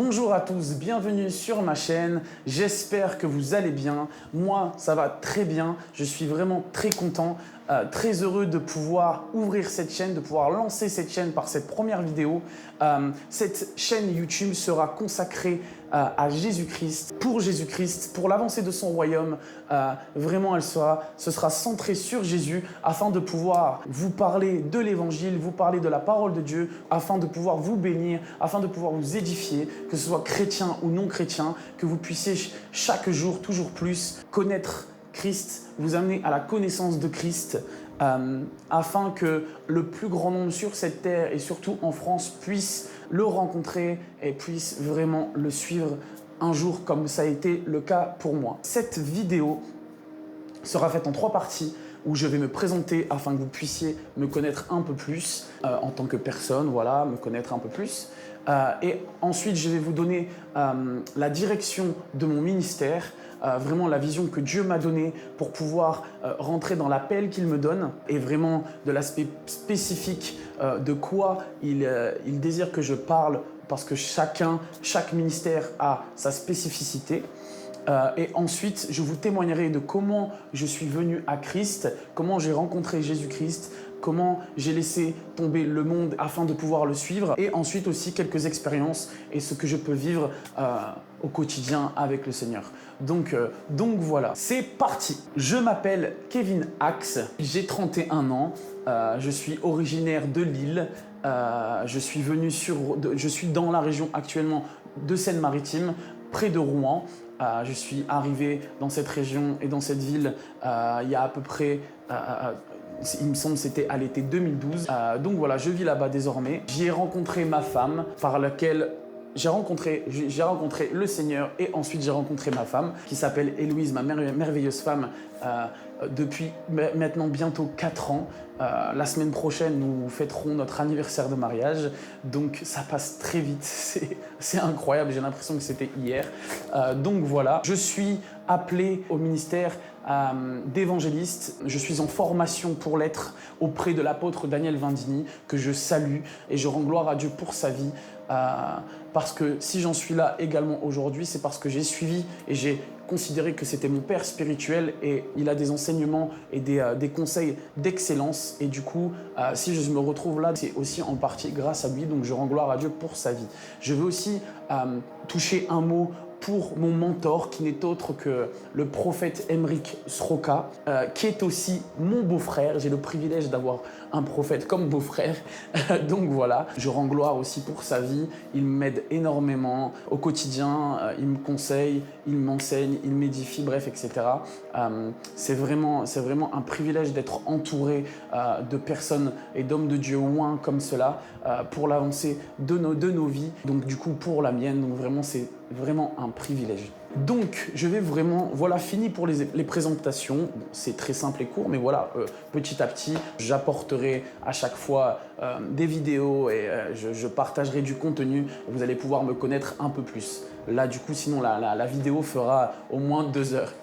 Bonjour à tous, bienvenue sur ma chaîne, j'espère que vous allez bien. Moi, ça va très bien, je suis vraiment très content, très heureux de pouvoir ouvrir cette chaîne, de pouvoir lancer cette chaîne par cette première vidéo. Cette chaîne YouTube sera consacrée à Jésus-Christ, pour l'avancée de son royaume. Vraiment, ce sera centré sur Jésus afin de pouvoir vous parler de l'évangile, vous parler de la parole de Dieu, afin de pouvoir vous bénir, afin de pouvoir vous édifier, que ce soit chrétien ou non chrétien, que vous puissiez chaque jour, toujours plus, connaître Christ, vous amener à la connaissance de Christ, afin que le plus grand nombre sur cette terre et surtout en France puisse le rencontrer et puisse vraiment le suivre un jour comme ça a été le cas pour moi. Cette vidéo sera faite en 3 parties où je vais me présenter afin que vous puissiez me connaître un peu plus en tant que personne, voilà, me connaître un peu plus. Et ensuite, je vais vous donner la direction de mon ministère, vraiment la vision que Dieu m'a donnée pour pouvoir rentrer dans l'appel qu'il me donne et vraiment de l'aspect spécifique de quoi il désire que je parle parce que chaque ministère a sa spécificité. Et ensuite, je vous témoignerai de comment je suis venu à Christ, comment j'ai rencontré Jésus-Christ, comment j'ai laissé tomber le monde afin de pouvoir le suivre. Et ensuite aussi quelques expériences et ce que je peux vivre au quotidien avec le Seigneur. Donc voilà, c'est parti. Je m'appelle Kevin Axe, j'ai 31 ans, je suis originaire de Lille. Je suis dans la région actuellement de Seine-Maritime, près de Rouen. Je suis arrivé dans cette région et dans cette ville il y a à peu près, il me semble que c'était à l'été 2012. Donc voilà, je vis là-bas désormais. J'y ai rencontré ma femme par laquelle j'ai rencontré le Seigneur et ensuite j'ai rencontré ma femme qui s'appelle Héloïse, ma merveilleuse femme, depuis maintenant bientôt 4 ans. La semaine prochaine, nous fêterons notre anniversaire de mariage, donc ça passe très vite, c'est incroyable, j'ai l'impression que c'était hier. Donc voilà, je suis appelé au ministère d'évangéliste. Je suis en formation pour l'être auprès de l'apôtre Daniel Vindini, que je salue et je rends gloire à Dieu pour sa vie. Parce que si j'en suis là également aujourd'hui, c'est parce que j'ai suivi et j'ai considéré que c'était mon père spirituel et il a des enseignements et des conseils d'excellence. Et du coup, si je me retrouve là, c'est aussi en partie grâce à lui, donc je rends gloire à Dieu pour sa vie. Je veux aussi toucher un mot pour mon mentor, qui n'est autre que le prophète Emeric Sroka, qui est aussi mon beau-frère. J'ai le privilège d'avoir un prophète comme beau-frère. Donc voilà, je rends gloire aussi pour sa vie. Il m'aide énormément au quotidien, il me conseille, il m'enseigne, il m'édifie, bref, etc. C'est vraiment un privilège d'être entouré de personnes et d'hommes de Dieu oints comme cela pour l'avancée de nos vies. Donc du coup, pour la mienne, donc vraiment, c'est vraiment un privilège. Donc, je vais vraiment, voilà, fini pour les présentations. Bon, c'est très simple et court, mais voilà, petit à petit, j'apporterai à chaque fois des vidéos et je partagerai du contenu. Vous allez pouvoir me connaître un peu plus. Là, du coup, sinon, la vidéo fera au moins 2 heures.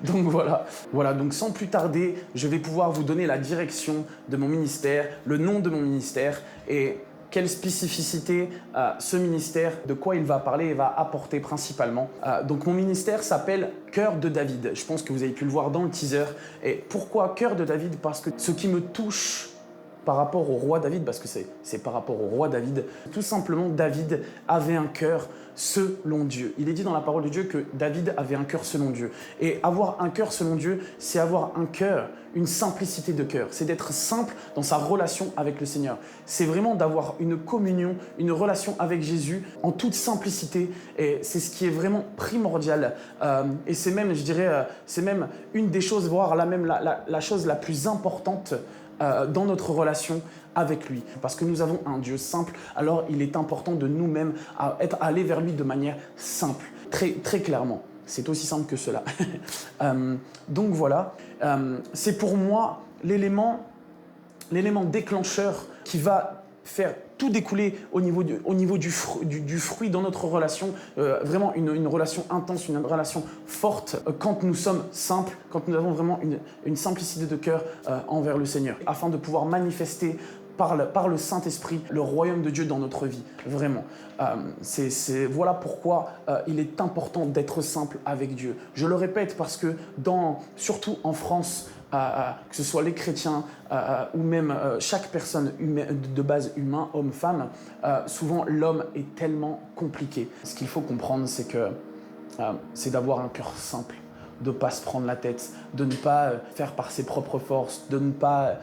Donc voilà. Voilà, donc sans plus tarder, je vais pouvoir vous donner la direction de mon ministère, le nom de mon ministère et quelle spécificité ce ministère, de quoi il va parler et va apporter principalement. Donc mon ministère s'appelle Cœur de David. Je pense que vous avez pu le voir dans le teaser. Et pourquoi Cœur de David? Parce que ce qui me touche par rapport au roi David, parce que c'est par rapport au roi David, tout simplement David avait un cœur selon Dieu. Il est dit dans la parole de Dieu que David avait un cœur selon Dieu. Et avoir un cœur selon Dieu, c'est avoir un cœur, une simplicité de cœur. C'est d'être simple dans sa relation avec le Seigneur. C'est vraiment d'avoir une communion, une relation avec Jésus en toute simplicité. Et c'est ce qui est vraiment primordial. Et c'est même, je dirais, c'est même une des choses, voire la chose la plus importante dans notre relation avec lui. Parce que nous avons un Dieu simple, alors il est important de nous-mêmes aller vers lui de manière simple, très, très clairement. C'est aussi simple que cela. Donc voilà, c'est pour moi l'élément déclencheur qui va faire tout découler au niveau du fruit dans notre relation, vraiment une relation intense, une relation forte, quand nous sommes simples, quand nous avons vraiment une simplicité de cœur envers le Seigneur, afin de pouvoir manifester par le Saint-Esprit, le royaume de Dieu dans notre vie, vraiment. Voilà pourquoi il est important d'être simple avec Dieu. Je le répète parce que surtout en France, que ce soit les chrétiens ou même chaque personne de base humain, homme, femme, souvent l'homme est tellement compliqué. Ce qu'il faut comprendre, c'est d'avoir un cœur simple, de ne pas se prendre la tête, de ne pas faire par ses propres forces, de ne pas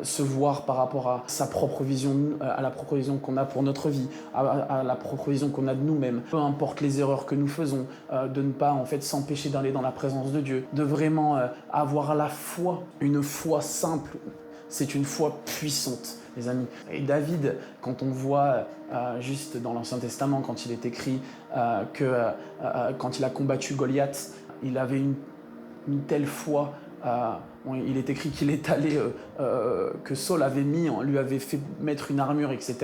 se voir par rapport à sa propre vision, à la propre vision qu'on a pour notre vie, à la propre vision qu'on a de nous-mêmes. Peu importe les erreurs que nous faisons, de ne pas en fait s'empêcher d'aller dans la présence de Dieu, de vraiment avoir la foi, une foi simple. C'est une foi puissante, les amis. Et David, quand on voit juste dans l'Ancien Testament, quand il est écrit que quand il a combattu Goliath, il avait une telle foi. Il est écrit qu'il est allé, que Saul lui avait fait mettre une armure, etc.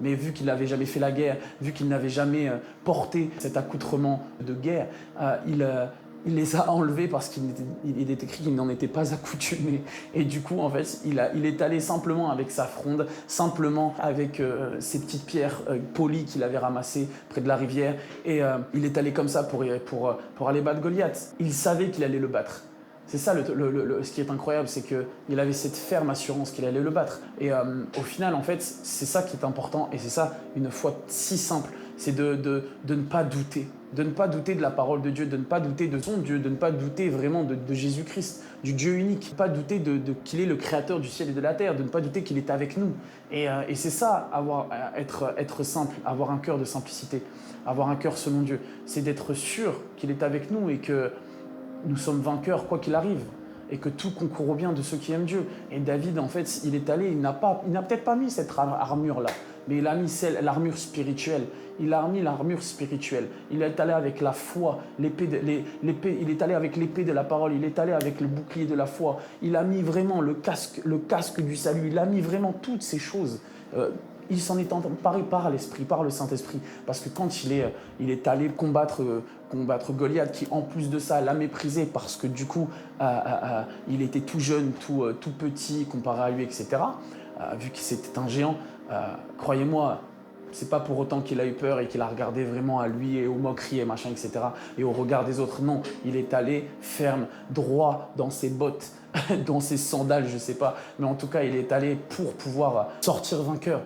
Mais vu qu'il n'avait jamais fait la guerre, vu qu'il n'avait jamais porté cet accoutrement de guerre, il les a enlevés parce qu'il est écrit qu'il n'en était pas accoutumé. Et du coup, en fait, il est allé simplement avec sa fronde, simplement avec ses petites pierres polies qu'il avait ramassées près de la rivière. Et il est allé comme ça pour aller battre Goliath. Il savait qu'il allait le battre. C'est ça, ce qui est incroyable, c'est qu'il avait cette ferme assurance qu'il allait le battre. Et au final, en fait, c'est ça qui est important. Et c'est ça, une foi si simple, c'est de ne pas douter. De ne pas douter de la parole de Dieu, de ne pas douter de son Dieu, de ne pas douter vraiment de Jésus-Christ, du Dieu unique. De ne pas douter qu'il est le créateur du ciel et de la terre, de ne pas douter qu'il est avec nous. Et c'est ça, être simple, avoir un cœur de simplicité, avoir un cœur selon Dieu. C'est d'être sûr qu'il est avec nous et que nous sommes vainqueurs quoi qu'il arrive. Et que tout concourt au bien de ceux qui aiment Dieu. Et David, en fait, il est allé, il n'a peut-être pas mis cette armure-là, mais il a mis l'armure spirituelle. Il a mis l'armure spirituelle. Il est allé avec la foi, il est allé avec l'épée de la parole, il est allé avec le bouclier de la foi. Il a mis vraiment le casque du salut, il a mis vraiment toutes ces choses. Il s'en est emparé par l'Esprit, par le Saint-Esprit. Parce que quand il est allé combattre Goliath, qui en plus de ça l'a méprisé parce que du coup, il était tout jeune, tout petit comparé à lui, etc. Vu que c'était un géant, croyez-moi, c'est pas pour autant qu'il a eu peur et qu'il a regardé vraiment à lui et aux moqueries et machin, etc. et au regard des autres. Non, il est allé ferme, droit dans ses bottes, dans ses sandales, je sais pas. Mais en tout cas, il est allé pour pouvoir sortir vainqueur.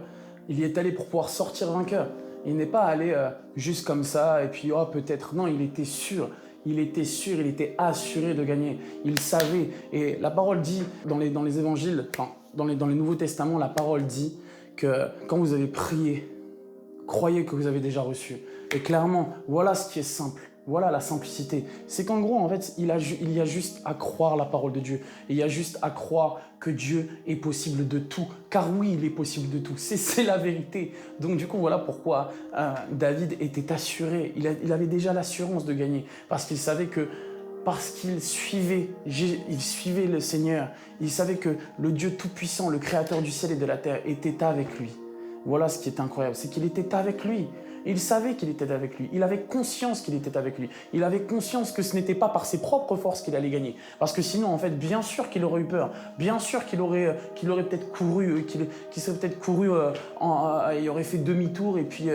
Il y est allé pour pouvoir sortir vainqueur. Il n'est pas allé juste comme ça et puis peut-être. Non, il était sûr. Il était assuré de gagner. Il savait. Et la parole dit dans les évangiles, enfin, dans les Nouveaux Testaments, la parole dit que quand vous avez prié, croyez que vous avez déjà reçu. Et clairement, voilà ce qui est simple. Voilà la simplicité. C'est qu'en gros, en fait, il y a juste à croire la parole de Dieu. Et il y a juste à croire que Dieu est possible de tout. Car oui, il est possible de tout. C'est la vérité. Donc du coup, voilà pourquoi David était assuré. Il avait déjà l'assurance de gagner. Parce qu'il savait que parce qu'il suivait le Seigneur, il savait que le Dieu Tout-Puissant, le Créateur du ciel et de la terre, était avec lui. Voilà ce qui est incroyable, c'est qu'il était avec lui. Il savait qu'il était avec lui. Il avait conscience qu'il était avec lui. Il avait conscience que ce n'était pas par ses propres forces qu'il allait gagner. Parce que sinon, en fait, bien sûr qu'il aurait eu peur. Bien sûr qu'il aurait peut-être couru, qu'il serait peut-être couru, il aurait fait demi-tour et puis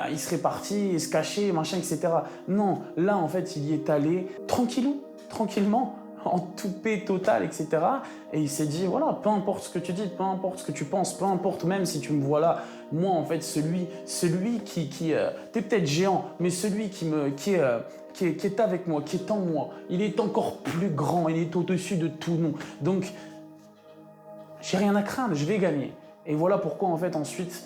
il serait parti, se cacher, machin, etc. Non, là, en fait, il y est allé tranquillement, en toupée totale, etc. Et il s'est dit, voilà, peu importe ce que tu dis, peu importe ce que tu penses, peu importe même si tu me vois là, moi, en fait, celui qui t'es peut-être géant, mais celui qui est avec moi, qui est en moi, il est encore plus grand, il est au-dessus de tout nom. Donc, j'ai rien à craindre, je vais gagner. Et voilà pourquoi, en fait, ensuite,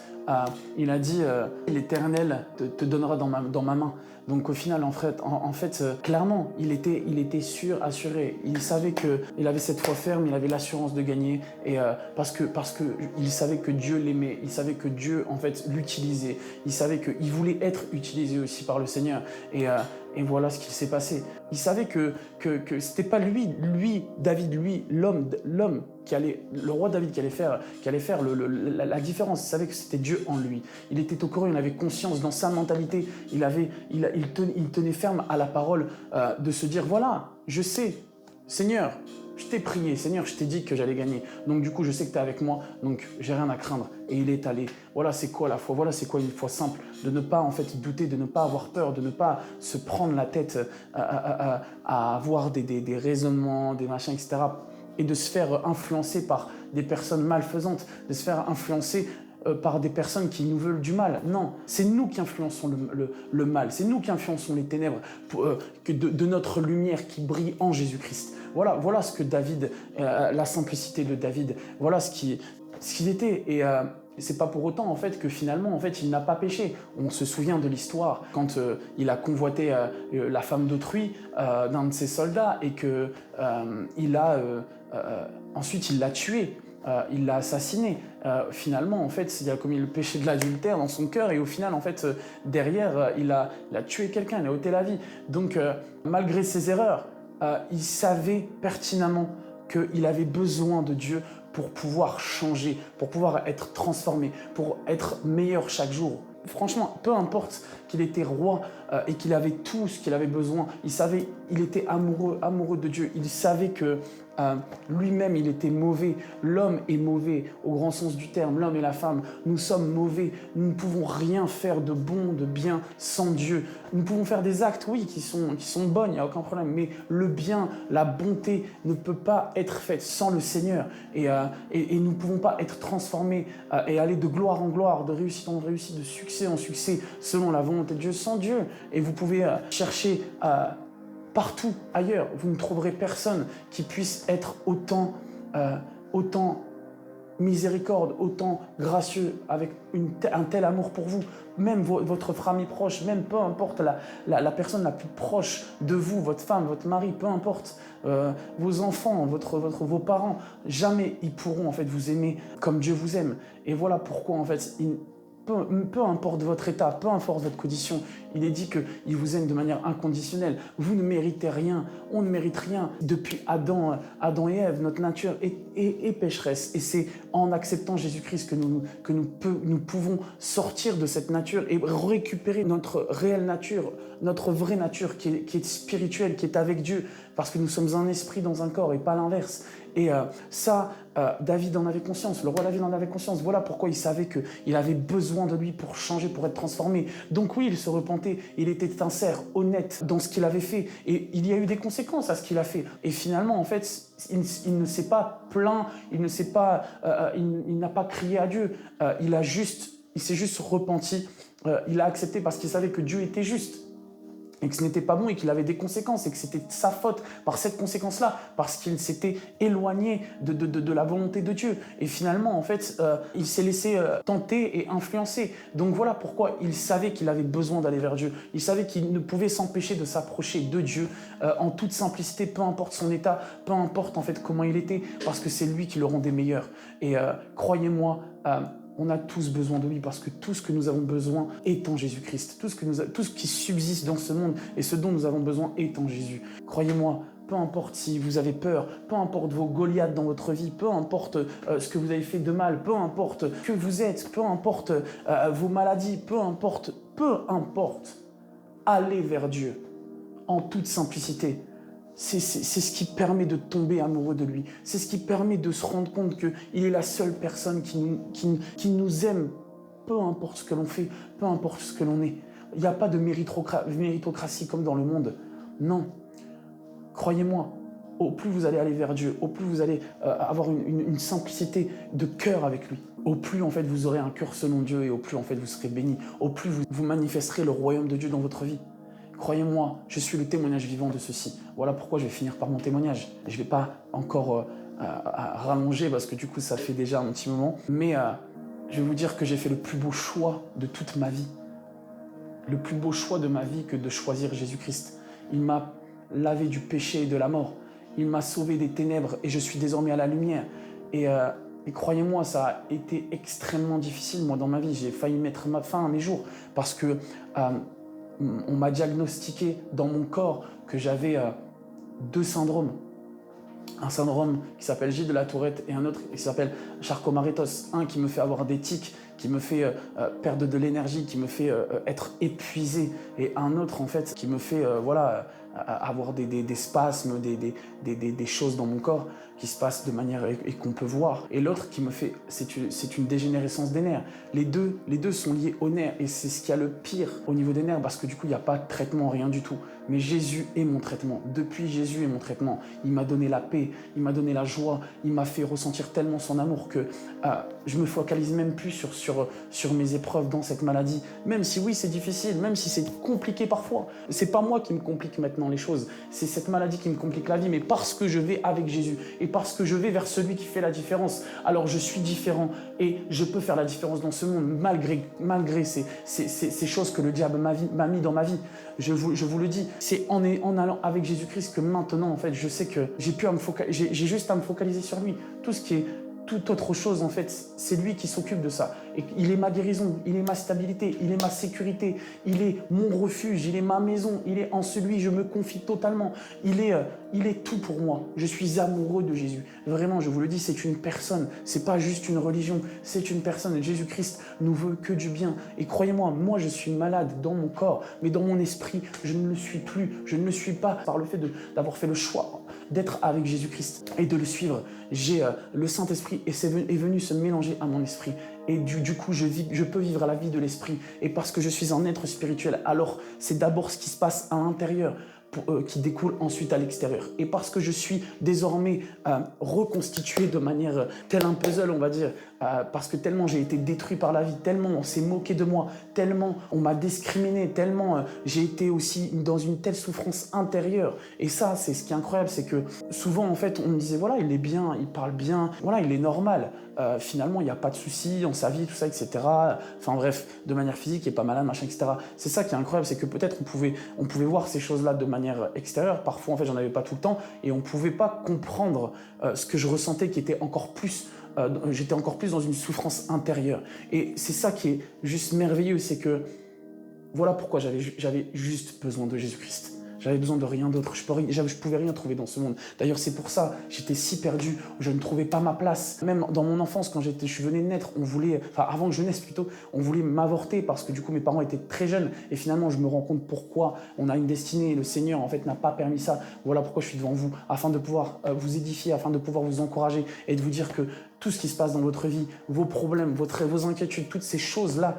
il a dit l'Éternel te donnera dans ma main. Donc au final, en fait, clairement, il était sûr, assuré. Il savait qu'il avait cette foi ferme, il avait l'assurance de gagner. Et parce que il savait que Dieu l'aimait, il savait que Dieu, en fait, l'utilisait. Il savait qu'il voulait être utilisé aussi par le Seigneur. Et voilà ce qui s'est passé. Il savait que c'était pas David, l'homme, le roi David qui allait faire la différence. Il savait que c'était Dieu en lui. Il était au courant, il avait conscience dans sa mentalité. Il tenait ferme à la parole de se dire, voilà, je sais, Seigneur, Je t'ai prié, Seigneur, je t'ai dit que j'allais gagner. Donc du coup, je sais que tu es avec moi, donc j'ai rien à craindre. Et il est allé. Voilà c'est quoi la foi, voilà c'est quoi une foi simple. De ne pas en fait douter, de ne pas avoir peur, de ne pas se prendre la tête à avoir des raisonnements, des machins, etc. Et de se faire influencer par des personnes malfaisantes, de se faire influencer par des personnes qui nous veulent du mal. Non, c'est nous qui influençons le mal, c'est nous qui influençons les ténèbres de notre lumière qui brille en Jésus-Christ. Voilà ce que David, la simplicité de David, voilà ce qu'il était. Et c'est pas pour autant en fait que finalement en fait il n'a pas péché. On se souvient de l'histoire quand il a convoité la femme d'autrui d'un de ses soldats et que ensuite il l'a tué. Il l'a assassiné. Finalement, en fait, il a commis le péché de l'adultère dans son cœur et au final, en fait, derrière, il a tué quelqu'un, il a ôté la vie. Donc, malgré ses erreurs, il savait pertinemment qu'il avait besoin de Dieu pour pouvoir changer, pour pouvoir être transformé, pour être meilleur chaque jour. Franchement, peu importe qu'il était roi et qu'il avait tout ce qu'il avait besoin, il était amoureux de Dieu. Il savait que lui-même, il était mauvais. L'homme est mauvais au grand sens du terme. L'homme et la femme, nous sommes mauvais. Nous ne pouvons rien faire de bon, de bien sans Dieu. Nous pouvons faire des actes, oui, qui sont bonnes, il n'y a aucun problème. Mais le bien, la bonté ne peut pas être faite sans le Seigneur. Et nous ne pouvons pas être transformés et aller de gloire en gloire, de réussite en réussite, de succès en succès, selon la volonté de Dieu, sans Dieu. Et vous pouvez chercher partout ailleurs, vous ne trouverez personne qui puisse être autant miséricorde, autant gracieux, avec un tel amour pour vous. Même votre famille proche, même peu importe la personne la plus proche de vous, votre femme, votre mari, peu importe, vos enfants, vos parents, jamais ils pourront en fait vous aimer comme Dieu vous aime. Et voilà pourquoi en fait peu importe votre état, peu importe votre condition, il est dit qu'il vous aime de manière inconditionnelle. Vous ne méritez rien, on ne mérite rien. Depuis Adam et Ève, notre nature est pécheresse. Et c'est en acceptant Jésus-Christ que nous pouvons sortir de cette nature et récupérer notre réelle nature, notre vraie nature qui est spirituelle, qui est avec Dieu. Parce que nous sommes un esprit dans un corps et pas l'inverse. Et David en avait conscience, le roi David en avait conscience. Voilà pourquoi il savait qu'il avait besoin de lui pour changer, pour être transformé. Donc oui, il se repentait, il était sincère, honnête dans ce qu'il avait fait. Et il y a eu des conséquences à ce qu'il a fait. Et finalement, en fait, il ne s'est pas plaint, il n'a pas crié à Dieu. Il s'est juste repenti. Il a accepté parce qu'il savait que Dieu était juste. Et que ce n'était pas bon et qu'il avait des conséquences et que c'était sa faute par cette conséquence-là, parce qu'il s'était éloigné de la volonté de Dieu. Et finalement, en fait, il s'est laissé tenter et influencer. Donc voilà pourquoi il savait qu'il avait besoin d'aller vers Dieu. Il savait qu'il ne pouvait s'empêcher de s'approcher de Dieu en toute simplicité, peu importe son état, peu importe en fait comment il était, parce que c'est lui qui le rendait meilleur. Et croyez-moi, on a tous besoin de lui parce que tout ce que nous avons besoin est en Jésus-Christ. Tout ce qui subsiste dans ce monde et ce dont nous avons besoin est en Jésus. Croyez-moi, peu importe si vous avez peur, peu importe vos Goliaths dans votre vie, peu importe ce que vous avez fait de mal, peu importe que vous êtes, peu importe vos maladies, peu importe, allez vers Dieu en toute simplicité. C'est ce qui permet de tomber amoureux de lui. C'est ce qui permet de se rendre compte qu'il est la seule personne qui nous aime, peu importe ce que l'on fait, peu importe ce que l'on est. Il n'y a pas de méritocratie comme dans le monde. Non. Croyez-moi, au plus vous allez aller vers Dieu, au plus vous allez avoir une simplicité de cœur avec lui, au plus en fait vous aurez un cœur selon Dieu et au plus en fait vous serez béni, au plus vous manifesterez le royaume de Dieu dans votre vie. Croyez-moi, je suis le témoignage vivant de ceci. Voilà pourquoi je vais finir par mon témoignage. Je ne vais pas encore rallonger parce que du coup ça fait déjà un petit moment. Mais je vais vous dire que j'ai fait le plus beau choix de toute ma vie. Le plus beau choix de ma vie que de choisir Jésus-Christ. Il m'a lavé du péché et de la mort. Il m'a sauvé des ténèbres et je suis désormais à la lumière. Et croyez-moi, ça a été extrêmement difficile moi dans ma vie. J'ai failli mettre fin à mes jours parce que on m'a diagnostiqué dans mon corps que j'avais 2 syndromes. Un syndrome qui s'appelle Gilles de la Tourette et un autre qui s'appelle Charcot-Marie-Tooth. Un qui me fait avoir des tics, qui me fait perdre de l'énergie, qui me fait être épuisé. Et un autre en fait qui me fait avoir des spasmes, des choses dans mon corps qui se passent de manière et qu'on peut voir. Et l'autre qui me fait, c'est une dégénérescence des nerfs. Les deux sont liés aux nerfs et c'est ce qu'il y a le pire au niveau des nerfs parce que du coup, il n'y a pas de traitement, rien du tout. Mais Jésus est mon traitement. Depuis, Jésus est mon traitement. Il m'a donné la paix, il m'a donné la joie, il m'a fait ressentir tellement son amour que je me focalise même plus sur mes épreuves dans cette maladie. Même si oui, c'est difficile, même si c'est compliqué parfois. C'est pas moi qui me complique maintenant les choses. C'est cette maladie qui me complique la vie. Mais parce que je vais avec Jésus et parce que je vais vers celui qui fait la différence, alors je suis différent et je peux faire la différence dans ce monde malgré ces choses que le diable m'a mis dans ma vie. Je vous le dis, c'est en allant avec Jésus-Christ que maintenant, en fait, je sais que j'ai juste à me focaliser sur lui. Toute autre chose, en fait, c'est lui qui s'occupe de ça. Et il est ma guérison, il est ma stabilité, il est ma sécurité, il est mon refuge, il est ma maison, il est en celui, je me confie totalement. Il est tout pour moi. Je suis amoureux de Jésus. Vraiment, je vous le dis, c'est une personne. C'est pas juste une religion, c'est une personne. Jésus-Christ nous veut que du bien. Et croyez-moi, moi, je suis malade dans mon corps, mais dans mon esprit, je ne le suis plus. Je ne le suis pas par le fait d'avoir fait le choix d'être avec Jésus-Christ et de le suivre. J'ai le Saint-Esprit est venu se mélanger à mon esprit. Et du coup, je peux vivre la vie de l'esprit. Et parce que je suis un être spirituel, alors c'est d'abord ce qui se passe à l'intérieur qui découle ensuite à l'extérieur. Et parce que je suis désormais reconstitué de manière tel un puzzle, on va dire, parce que tellement j'ai été détruit par la vie, tellement on s'est moqué de moi, tellement on m'a discriminé, tellement j'ai été aussi dans une telle souffrance intérieure. Et ça, c'est ce qui est incroyable, c'est que souvent, en fait, on me disait, voilà, il est bien, il parle bien, voilà, il est normal. Finalement, il n'y a pas de soucis dans sa vie, tout ça, etc. Enfin bref, de manière physique, il n'est pas malade, machin, etc. C'est ça qui est incroyable, c'est que peut-être on pouvait voir ces choses-là de manière extérieure. Parfois, en fait, j'en avais pas tout le temps et on ne pouvait pas comprendre ce que je ressentais qui était encore plus... j'étais encore plus dans une souffrance intérieure. Et c'est ça qui est juste merveilleux, c'est que voilà pourquoi j'avais juste besoin de Jésus-Christ. J'avais besoin de rien d'autre. Je pouvais rien trouver dans ce monde. D'ailleurs, c'est pour ça j'étais si perdu. Je ne trouvais pas ma place. Même dans mon enfance, quand je venais de naître, avant que je naisse plutôt, on voulait m'avorter parce que du coup, mes parents étaient très jeunes. Et finalement, je me rends compte pourquoi on a une destinée. Le Seigneur, en fait, n'a pas permis ça. Voilà pourquoi je suis devant vous, afin de pouvoir vous édifier, afin de pouvoir vous encourager et de vous dire que tout ce qui se passe dans votre vie, vos problèmes, vos inquiétudes, toutes ces choses-là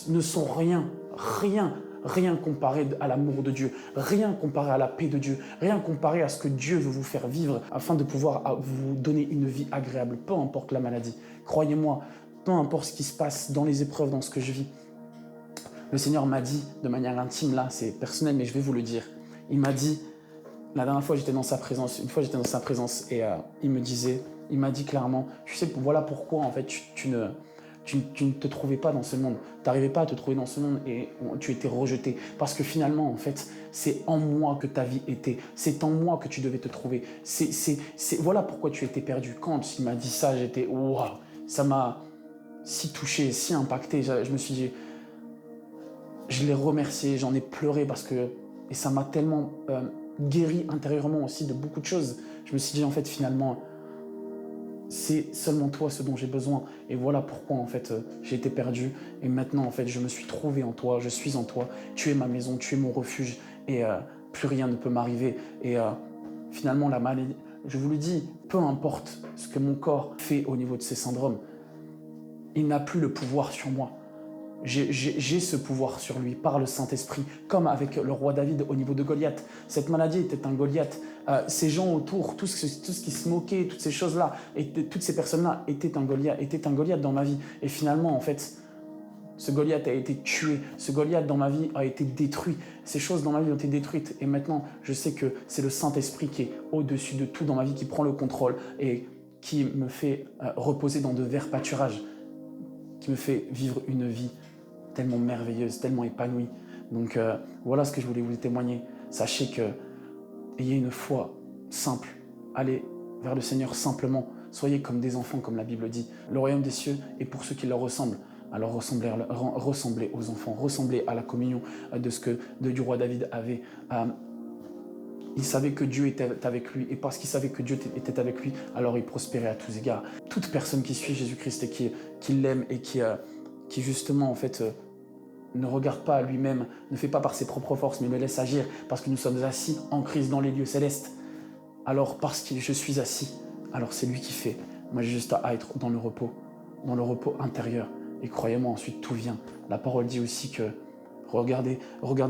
ne sont rien comparé à l'amour de Dieu, rien comparé à la paix de Dieu, rien comparé à ce que Dieu veut vous faire vivre afin de pouvoir vous donner une vie agréable, peu importe la maladie. Croyez-moi, peu importe ce qui se passe dans les épreuves, dans ce que je vis. Le Seigneur m'a dit de manière intime, là, c'est personnel, mais je vais vous le dire. Il m'a dit, la dernière fois j'étais dans sa présence, une fois j'étais dans sa présence et il m'a dit clairement, tu sais, voilà pourquoi en fait tu ne te trouvais pas dans ce monde. Tu n'arrivais pas à te trouver dans ce monde et tu étais rejeté. Parce que finalement, en fait, c'est en moi que ta vie était. C'est en moi que tu devais te trouver. Voilà pourquoi tu étais perdu. Quand il m'a dit ça, j'étais waouh. Ça m'a si touché, si impacté. Je me suis dit, je l'ai remercié, j'en ai pleuré et ça m'a tellement guéri intérieurement aussi de beaucoup de choses. Je me suis dit, en fait, finalement, c'est seulement toi ce dont j'ai besoin. Et voilà pourquoi, en fait, j'ai été perdu. Et maintenant, en fait, je me suis trouvé en toi, je suis en toi. Tu es ma maison, tu es mon refuge. Et plus rien ne peut m'arriver. Et finalement, la maladie, je vous le dis, peu importe ce que mon corps fait au niveau de ces syndromes, il n'a plus le pouvoir sur moi. J'ai ce pouvoir sur lui par le Saint-Esprit, comme avec le roi David au niveau de Goliath. Cette maladie était un Goliath. Ces gens autour, tout ce qui se moquait, toutes ces choses-là, toutes ces personnes-là étaient un Goliath dans ma vie. Et finalement, en fait, ce Goliath a été tué. Ce Goliath dans ma vie a été détruit. Ces choses dans ma vie ont été détruites. Et maintenant, je sais que c'est le Saint-Esprit qui est au-dessus de tout dans ma vie, qui prend le contrôle et qui me fait reposer dans de verts pâturages, qui me fait vivre une vie tellement merveilleuse, tellement épanouie. Donc voilà ce que je voulais vous témoigner. Sachez que ayez une foi simple. Allez vers le Seigneur simplement. Soyez comme des enfants, comme la Bible dit. Le royaume des cieux est pour ceux qui leur ressemblent. Alors ressemblez aux enfants, ressemblez à la communion du roi David avait. Il savait que Dieu était avec lui, et parce qu'il savait que Dieu était avec lui, alors il prospérait à tous égards. Toute personne qui suit Jésus-Christ et qui l'aime et qui justement en fait ne regarde pas à lui-même, ne fait pas par ses propres forces, mais le laisse agir parce que nous sommes assis en Christ dans les lieux célestes. Alors parce que je suis assis, alors c'est lui qui fait. Moi j'ai juste à être dans le repos intérieur. Et croyez-moi, ensuite tout vient. La parole dit aussi que regardez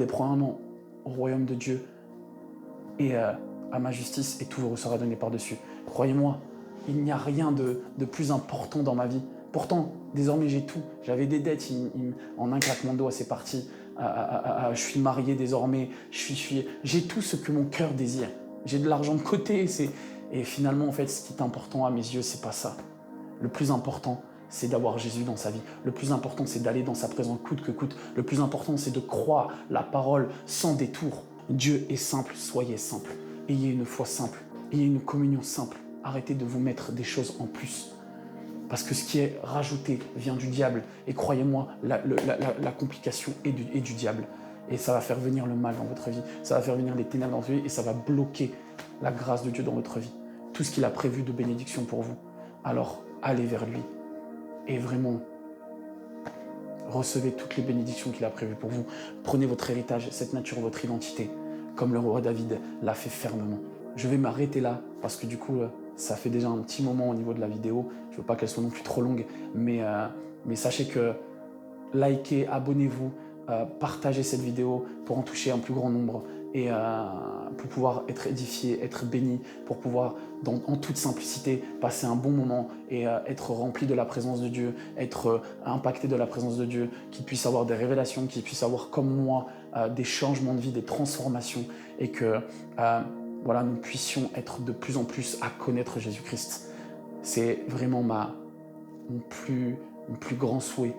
premièrement au royaume de Dieu et à ma justice et tout vous sera donné par-dessus. Croyez-moi, il n'y a rien de plus important dans ma vie. Pourtant, désormais j'ai tout. J'avais des dettes, en un claquement de doigts c'est parti. Je suis marié désormais, j'ai tout ce que mon cœur désire. J'ai de l'argent de côté. Et finalement, en fait, ce qui est important à mes yeux, c'est pas ça. Le plus important, c'est d'avoir Jésus dans sa vie. Le plus important, c'est d'aller dans sa présence coûte que coûte. Le plus important, c'est de croire la parole sans détour. Dieu est simple, soyez simple. Ayez une foi simple, ayez une communion simple. Arrêtez de vous mettre des choses en plus. Parce que ce qui est rajouté vient du diable. Et croyez-moi, la complication est du diable. Et ça va faire venir le mal dans votre vie. Ça va faire venir les ténèbres dans votre vie et ça va bloquer la grâce de Dieu dans votre vie. Tout ce qu'il a prévu de bénédiction pour vous. Alors, allez vers lui. Et vraiment, recevez toutes les bénédictions qu'il a prévues pour vous. Prenez votre héritage, cette nature, votre identité, comme le roi David l'a fait fermement. Je vais m'arrêter là, parce que du coup, ça fait déjà un petit moment au niveau de la vidéo. Je ne veux pas qu'elle soit non plus trop longue, mais sachez que likez, abonnez-vous, partagez cette vidéo pour en toucher un plus grand nombre et pour pouvoir être édifié, être béni, pour pouvoir, en toute simplicité, passer un bon moment et être rempli de la présence de Dieu, être impacté de la présence de Dieu, qu'il puisse avoir des révélations, qu'il puisse avoir, comme moi, des changements de vie, des transformations et que voilà, nous puissions être de plus en plus à connaître Jésus-Christ. C'est vraiment mon plus grand souhait,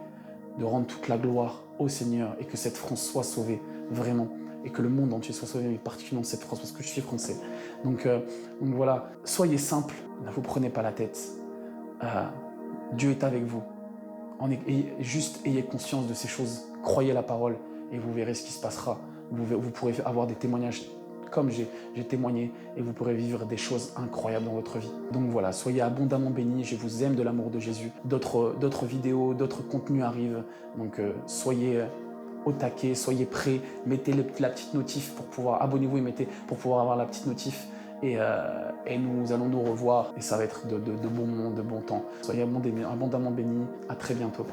de rendre toute la gloire au Seigneur et que cette France soit sauvée, vraiment, et que le monde entier soit sauvé, mais particulièrement cette France, parce que je suis français. Donc voilà, soyez simple, ne vous prenez pas la tête. Dieu est avec vous. Juste ayez conscience de ces choses, croyez la parole et vous verrez ce qui se passera. Vous pourrez avoir des témoignages comme j'ai témoigné et vous pourrez vivre des choses incroyables dans votre vie. Donc voilà, soyez abondamment bénis, je vous aime de l'amour de Jésus. D'autres vidéos, d'autres contenus arrivent, donc soyez au taquet, soyez prêts, mettez la petite notif pour pouvoir, abonnez-vous et mettez pour pouvoir avoir la petite notif et nous allons nous revoir et ça va être de bons moments, de bons temps. Soyez abondamment bénis, à très bientôt.